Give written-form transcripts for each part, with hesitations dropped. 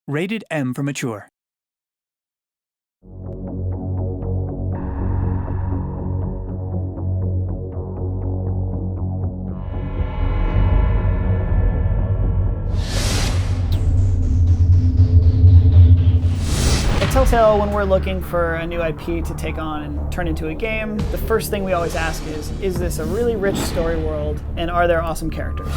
Rated M for mature. At Telltale, when we're looking for a new IP to take on and turn into a game, the first thing we always ask is this a really rich story world, and are there awesome characters?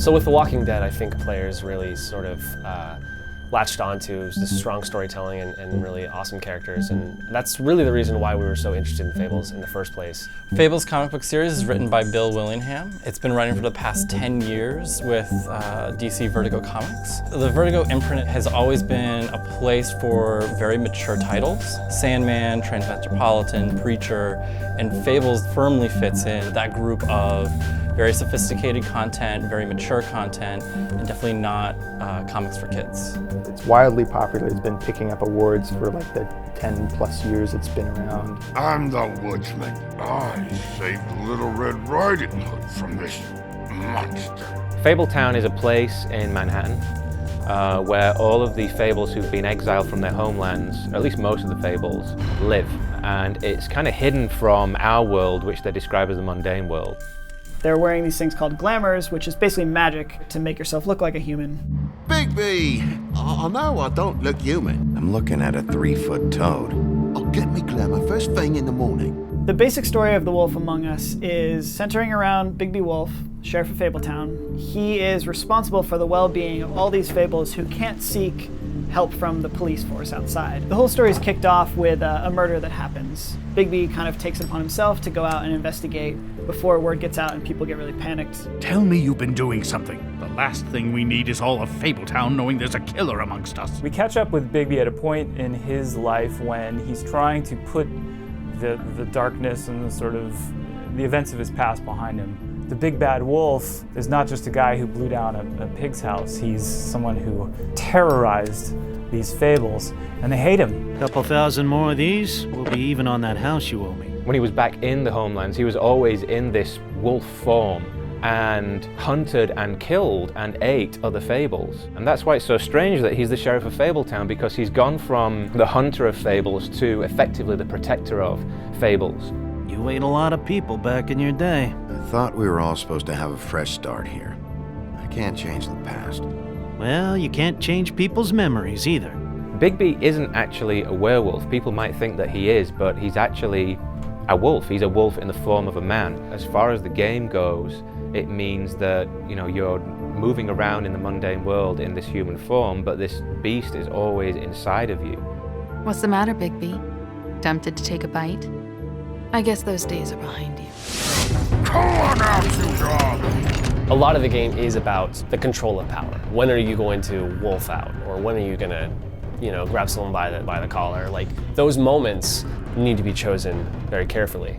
So with The Walking Dead, I think players really sort of latched onto this strong storytelling and really awesome characters, and that's really the reason why we were so interested in Fables in the first place. Fables comic book series is written by Bill Willingham. It's been running for the past 10 years with DC Vertigo Comics. The Vertigo imprint has always been a place for very mature titles. Sandman, Transmetropolitan, Preacher, and Fables firmly fits in that group of very sophisticated content, very mature content, and definitely not comics for kids. It's wildly popular. It's been picking up awards for like the 10 plus years it's been around. I'm the woodsman. I saved Little Red Riding Hood from this monster. Fabletown is a place in Manhattan where all of the Fables who've been exiled from their homelands, or at least most of the Fables, live. And it's kind of hidden from our world, which they describe as the mundane world. They're wearing these things called glamours, which is basically magic to make yourself look like a human. Bigby! I know I don't look human. I'm looking at a 3-foot toad. I'll get me glamour first thing in the morning. The basic story of The Wolf Among Us is centering around Bigby Wolf, Sheriff of Fabletown. He is responsible for the well-being of all these Fables who can't seek help from the police force outside. The whole story is kicked off with a murder that happens. Bigby kind of takes it upon himself to go out and investigate before word gets out and people get really panicked. Tell me you've been doing something. The last thing we need is all of Fabletown knowing there's a killer amongst us. We catch up with Bigby at a point in his life when he's trying to put the darkness and the sort of the events of his past behind him. The big bad wolf is not just a guy who blew down a pig's house. He's someone who terrorized these Fables, and they hate him. A couple thousand more of these, we'll be even on that house you owe me. When he was back in the homelands, he was always in this wolf form and hunted and killed and ate other Fables. And that's why it's so strange that he's the Sheriff of Fabletown, because he's gone from the hunter of Fables to effectively the protector of Fables. You ate a lot of people back in your day. I thought we were all supposed to have a fresh start here. I can't change the past. Well, you can't change people's memories either. Bigby isn't actually a werewolf. People might think that he is, but he's actually a wolf. He's a wolf in the form of a man. As far as the game goes, it means that, you know, you're moving around in the mundane world in this human form, but this beast is always inside of you. What's the matter, Bigby? Tempted to take a bite? I guess those days are behind you. Come on out, you dog! A lot of the game is about the control of power. When are you going to wolf out? Or when are you gonna, grab someone by the collar? Like, those moments need to be chosen very carefully.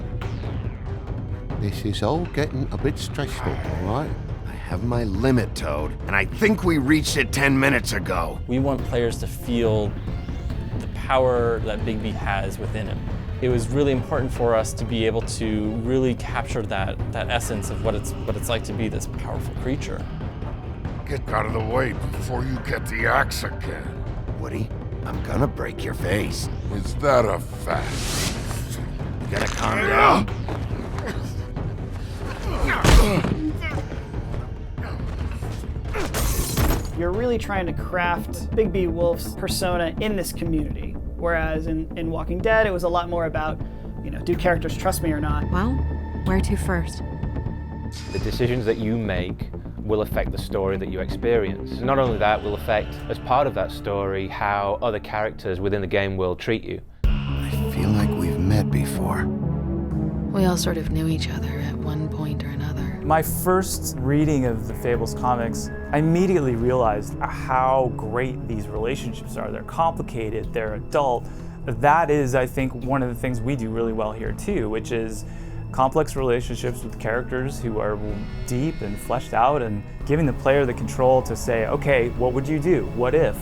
This is all getting a bit stressful, all right? I have my limit, Toad, and I think we reached it 10 minutes ago. We want players to feel the power that Bigby has within him. It was really important for us to be able to really capture that essence of what it's like to be this powerful creature. Get out of the way before you get the axe again. Woody, I'm gonna break your face. Is that a fact? You gotta calm down. You're really trying to craft Bigby Wolf's persona in this community. Whereas in Walking Dead, it was a lot more about, do characters trust me or not? Well, where to first? The decisions that you make will affect the story that you experience. Not only that, will affect, as part of that story, how other characters within the game will treat you. I feel like we've met before. We all sort of knew each other at one point or another. My first reading of the Fables comics, I immediately realized how great these relationships are. They're complicated, they're adult. That is, I think, one of the things we do really well here too, which is complex relationships with characters who are deep and fleshed out, and giving the player the control to say, okay, what would you do? What if?